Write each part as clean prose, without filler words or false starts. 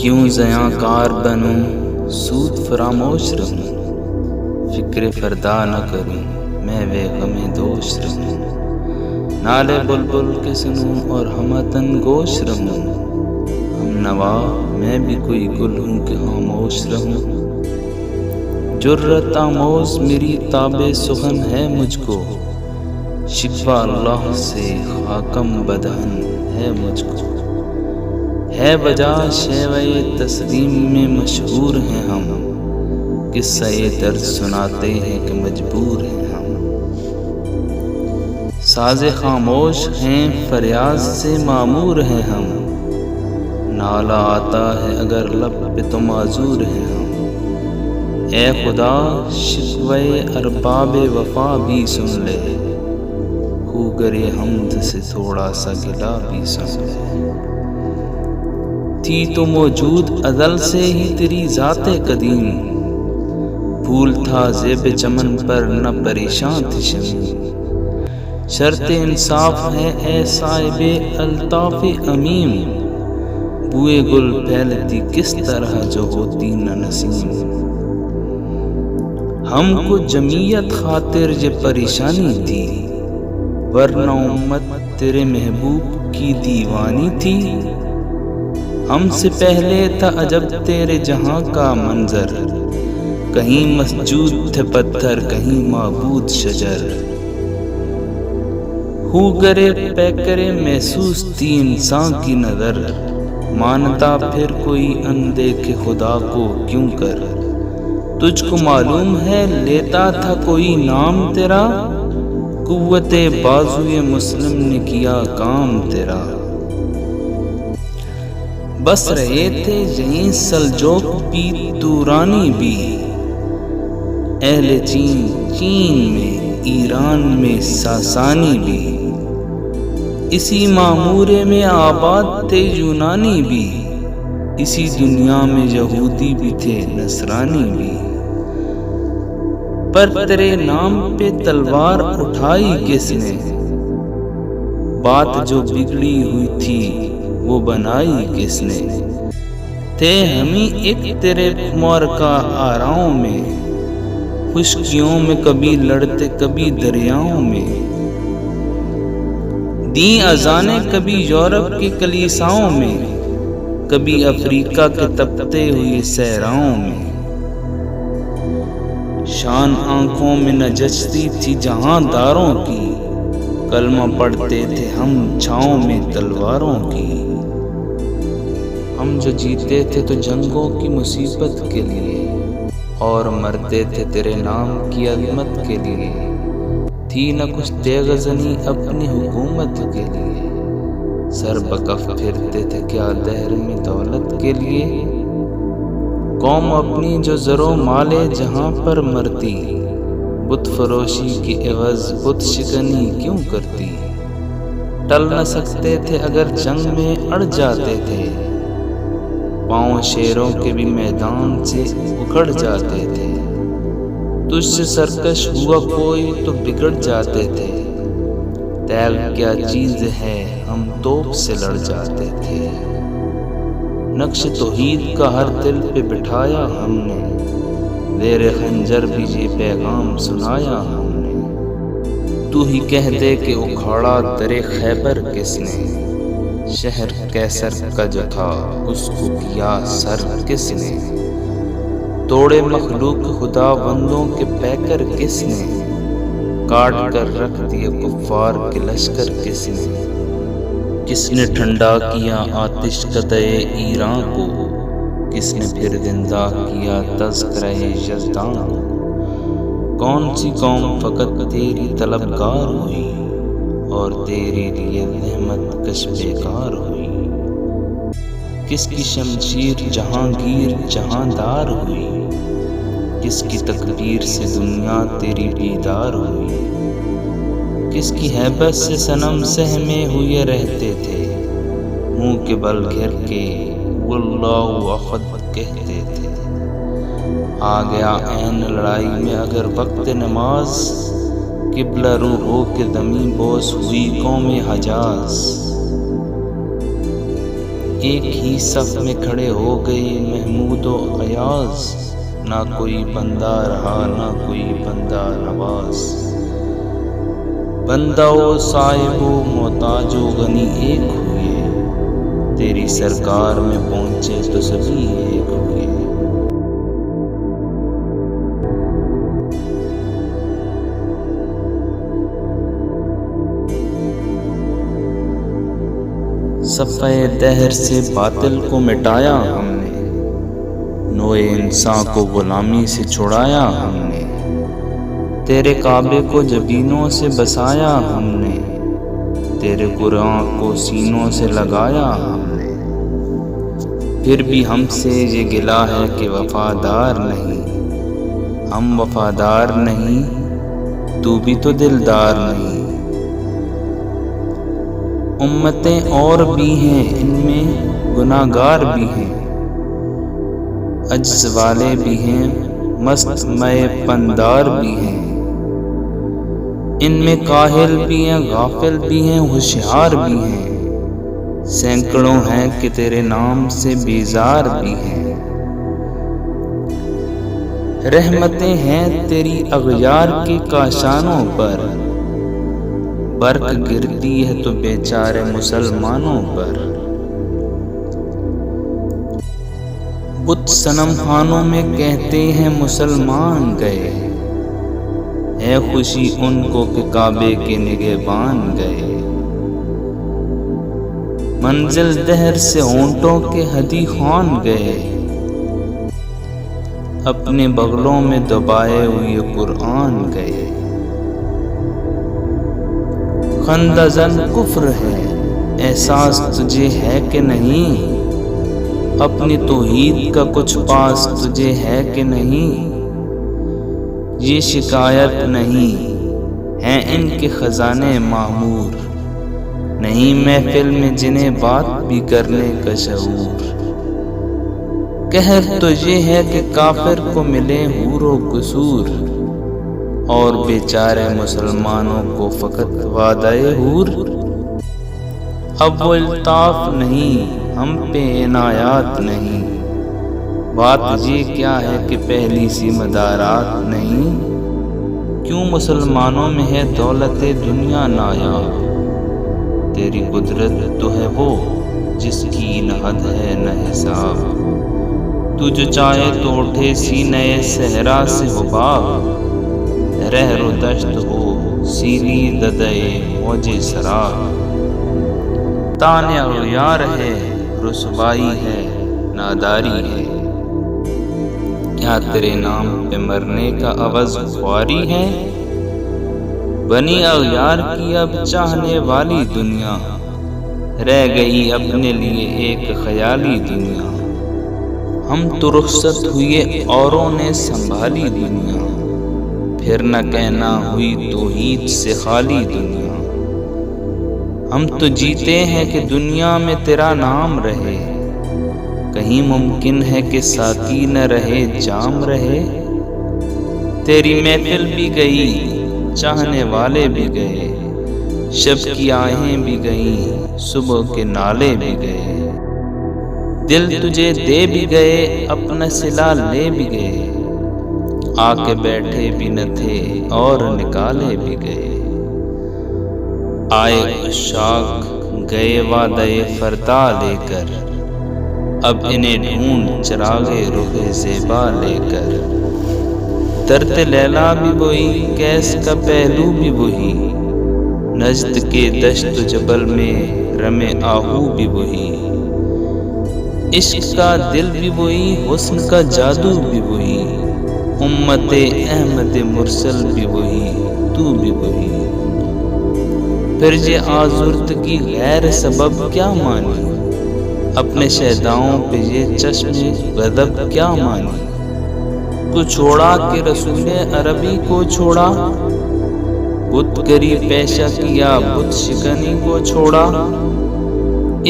کیوں زیاں کار بنوں سود فراموش رہوں، فکر فردا نہ کروں میں بے غم دوش رہوں، نالے بلبل کے سنوں اور ہمتن گوش رہوں، ہم نوا میں بھی کوئی گل ہوں کہ خاموش رہوں، جرت آموز میری تاب سخن ہے مجھ کو، شکوہ اللہ سے خاکم بدہن ہے مجھ کو، ہے وجہ شیوہ تسلیم میں مشہور ہیں ہم، قصہ درد سناتے ہیں کہ مجبور ہیں ہم، ساز خاموش ہیں فریاد سے معمور ہیں ہم، نالہ آتا ہے اگر لب پہ تو معذور ہیں ہم، اے خدا شکوہ ارباب وفا بھی سن لے، ہو گرے حمد سے تھوڑا سا گلہ بھی سن لے، تھی تو موجود ازل سے ہی تیری ذات قدیم، پھول تھا زیب چمن پر نہ پریشان تھی شمیم، شرط انصاف ہے اے صاحب الطاف امیم، بوئے گل پھیلتی کس طرح جو ہوتی نہ نسیم، ہم کو جمعیت خاطر یہ پریشانی تھی، ورنہ امت تیرے محبوب کی دیوانی تھی، ہم سے پہلے تھا عجب تیرے جہاں کا منظر، کہیں مسجود تھے پتھر کہیں معبود شجر، ہو گرے پیکرے محسوس تھی انسان کی نظر، مانتا پھر کوئی اندیکھے خدا کو کیوں کر، تجھ کو معلوم ہے لیتا تھا کوئی نام تیرا، قوت بازوئے مسلم نے کیا کام تیرا، بس رہے تھے یہیں سلجوق بھی تورانی بھی، اہل چین میں ایران میں ساسانی بھی، اسی معمورے میں آباد تھے یونانی بھی، اسی دنیا میں یہودی بھی تھے نصرانی بھی، پر تیرے نام پہ تلوار اٹھائی کس نے، بات جو بگڑی ہوئی تھی وہ بنائی کس نے، تھے ہمیں ایک تیرے معرکہ آراؤں میں، خشکیوں میں کبھی لڑتے کبھی دریاؤں میں، دیں اذانیں کبھی یورپ کی کلیساؤں میں، کبھی افریقہ کے تپتے ہوئے صحراؤں میں، شان آنکھوں میں نہ جچتی تھی جہاں داروں کی، کلمہ پڑھتے تھے ہم چھاؤں میں تلواروں کی، ہم جو جیتے تھے تو جنگوں کی مصیبت کے لیے، اور مرتے تھے تیرے نام کی عظمت کے لیے، تھی نہ کچھ تیغ زنی اپنی حکومت کے لیے، سر بکف پھرتے تھے کیا دہر میں دولت کے لیے، قوم اپنی جو زر و مال جہاں پر مرتی، بت فروشی کی عوض بت شکنی کیوں کرتی، ٹل نہ سکتے تھے اگر جنگ میں اڑ جاتے تھے، پاؤں شیروں کے بھی میدان سے اکھڑ جاتے تھے، تجھ سے سرکش ہوا کوئی تو بگڑ جاتے تھے، تیغ کیا چیز ہے ہم توپ سے لڑ جاتے تھے، نقش توحید کا ہر دل پہ بٹھایا ہم نے، زیر خنجر بھی یہ پیغام سنایا ہم نے، تو ہی کہہ دے کہ اکھاڑا در خیبر کس نے، شہر کیسر کا جو تھا اس کو کیا سر کس نے، توڑے مخلوق خدا بندوں کے پیکر کس نے، کاٹ کر رکھ دیے کفار کے لشکر کس نے ٹھنڈا کیا آتش قدع ایران کو، کس نے پھر زندہ کیا تذکرہ یزدان کو، کون سی قوم فقط تیری طلبگار ہوئی، اور تیرے لیے زحمت کش بیکار ہوئی، کس کی شمشیر جہانگیر جہاندار ہوئی، کس کی تکبیر سے دنیا تیری بیدار ہوئی، کس کی ہیبت سے صنم سہمے ہوئے رہتے تھے، منہ کے بل گھر کے واللہ احد کہتے تھے، آ گیا عین لڑائی میں اگر وقت نماز، قبلہ رو ہو کے زمین بوس ہوئی قوم حجاز، ایک ہی صف میں کھڑے ہو گئے محمود و ایاز، نہ کوئی بندہ رہا نہ کوئی بندہ نواز۔ بندہ و صاحب و محتاج و غنی ایک ہوئے، تیری سرکار میں پہنچے تو سبھی ایک ہوئے۔ صفحہ دہر سے باطل کو مٹایا ہم نے، نوع انسان کو غلامی سے چھڑایا ہم نے، تیرے کعبے کو جبینوں سے بسایا ہم نے، تیرے قرآن کو سینوں سے لگایا ہم نے۔ پھر بھی ہم سے یہ گلہ ہے کہ وفادار نہیں، ہم وفادار نہیں، تو بھی تو دلدار نہیں۔ امتیں اور بھی ہیں ان میں گناہ گار بھی ہیں، عجز والے بھی ہیں مست مئے پندار بھی ہیں، ان میں کاہل بھی ہیں غافل بھی ہیں ہوشیار بھی ہیں، سینکڑوں ہیں کہ تیرے نام سے بیزار بھی ہیں۔ رحمتیں ہیں تیری اغیار کے کاشانوں پر، برق گرتی ہے تو بیچارے مسلمانوں پر۔ بت صنم خانوں میں کہتے ہیں مسلمان گئے، ہے خوشی ان کو کہ کعبے کے نگہبان گئے۔ منزل دہر سے ہونٹوں کے ہدی خوان گئے، اپنے بغلوں میں دبائے ہوئے قرآن گئے۔ خندہ زن کفر ہے احساس تجھے ہے کہ نہیں، اپنی توحید کا کچھ پاس تجھے ہے کہ نہیں، یہ شکایت نہیں ہیں ان کے خزانے معمور، نہیں محفل میں جنہیں بات بھی کرنے کا شعور۔ قہر تو یہ ہے کہ کافر کو ملے حور و قصور، اور بیچارے مسلمانوں کو فقط وعدہ حور۔ اب وہ الطاف نہیں ہم پہ عنایات نہیں، بات یہ کیا ہے کہ پہلی سی مدارات نہیں، کیوں مسلمانوں میں ہے دولت دنیا نایاب، تیری قدرت تو ہے وہ جس کی نہ حد ہے نہ حساب، تو جو چاہے تو اٹھے سینہ صحرا سے حباب، رہ رو دشت ہو سیلی ددے موج سراب، تان اغیار ہے رسوائی ہے ناداری ہے، کیا تیرے نام پہ مرنے کا عوض خواری ہے، بنی اغیار کی اب چاہنے والی دنیا، رہ گئی اپنے لیے ایک خیالی دنیا، ہم تو رخصت ہوئے اوروں نے سنبھالی دنیا، پھر نہ کہنا ہوئی توحید سے خالی دنیا، ہم تو جیتے ہیں کہ دنیا میں تیرا نام رہے، کہیں ممکن ہے کہ ساقی نہ رہے جام رہے، تیری محفل بھی گئی چاہنے والے بھی گئے، شب کی آہیں بھی گئیں صبح کے نالے بھی گئے، دل تجھے دے بھی گئے اپنا صلہ لے بھی گئے، آ کے بیٹھے بھی نہ تھے اور نکالے بھی گئے، آئے عشاق گئے وعدہ فردا لے کر، اب انہیں ڈھونڈ چراغے رخ زیبا لے کر، درد لیلا بھی وہی کیس کا پہلو بھی وہی، نجد کے دشت جبل میں رمے آہو بھی وہی، عشق کا دل بھی وہی حسن کا جادو بھی وہی، امت احمد مرسل بھی وہی تو بھی وہی، پھر یہ آزردگی غیر سبب کیا مانی، اپنے شہداؤں پہ یہ چشم غضب کیا مانی، کو چھوڑا کہ رسول عربی کو چھوڑا، بت گری پیشہ کیا بت شکنی کو چھوڑا،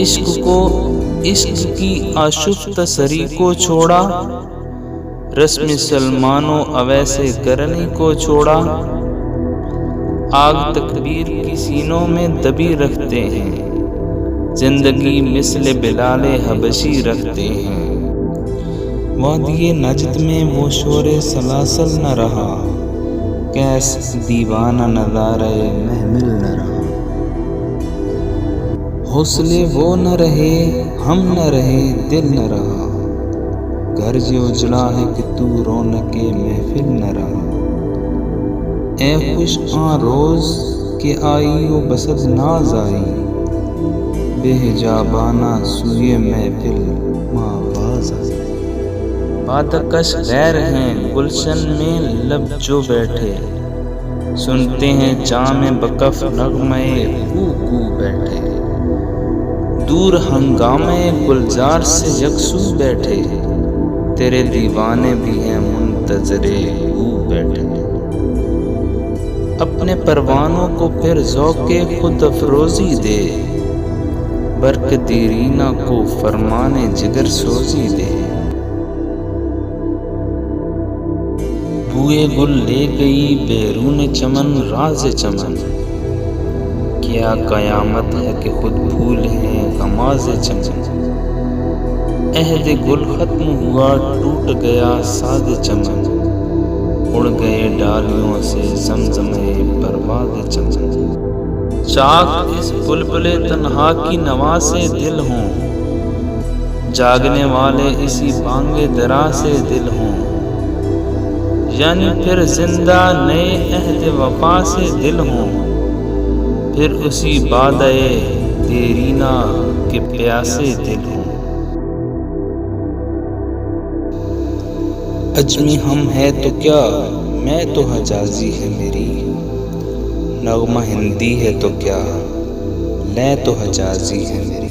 عشق کو عشق کی آشفتہ سری کو چھوڑا، رسم سلمانوں اویسے کرنی کو چھوڑا، آگ تکبیر کی سینوں میں دبی رکھتے ہیں، زندگی مثل بلال حبشی رکھتے ہیں۔ وادی نجد میں وہ شور سلاسل نہ رہا، کیس دیوانہ نظارۂ محمل نہ رہا۔ حوصلے وہ نہ رہے، ہم نہ رہے، دل نہ رہا، گھر جو اجڑا ہے کہ تو رونق محفل نہ رہا۔ اے خوش آن روز کہ آئی و بسد ناز آئی، بے حجابانہ سوئے محفل ماں باز آئی۔ بادکش غیر ہیں گلشن میں لب جو بیٹھے، سنتے ہیں جام بکف نغمے کو کو بیٹھے۔ دور ہنگامے گلزار سے یکسو بیٹھے، تیرے دیوانے بھی ہیں منتظرے او بیٹھے۔ اپنے پروانوں کو پھر ذوق خود افروزی دے، برق دیرینہ کو فرمانے جگر سوزی دے۔ بوئے گل لے گئی بیرون چمن راز چمن، کیا قیامت ہے کہ خود پھول ہیں غماز چمن۔ عہد گل ختم ہوا ٹوٹ گیا ساز چمن، اڑ گئے ڈالیوں سے زمزمے پرواز چمن۔ چاک اس بلبل تنہا کی نوا سے دل ہوں، جاگنے والے اسی بانگ درا سے دل ہوں، یعنی پھر زندہ نئے عہد وفا سے دل ہوں، پھر اسی بادئ دیرینہ کے پیاسے دل ہوں۔ اجمی ہم ہے تو کیا، میں تو حجازی ہے میری، نغمہ ہندی ہے تو کیا، لے تو حجازی ہے میری۔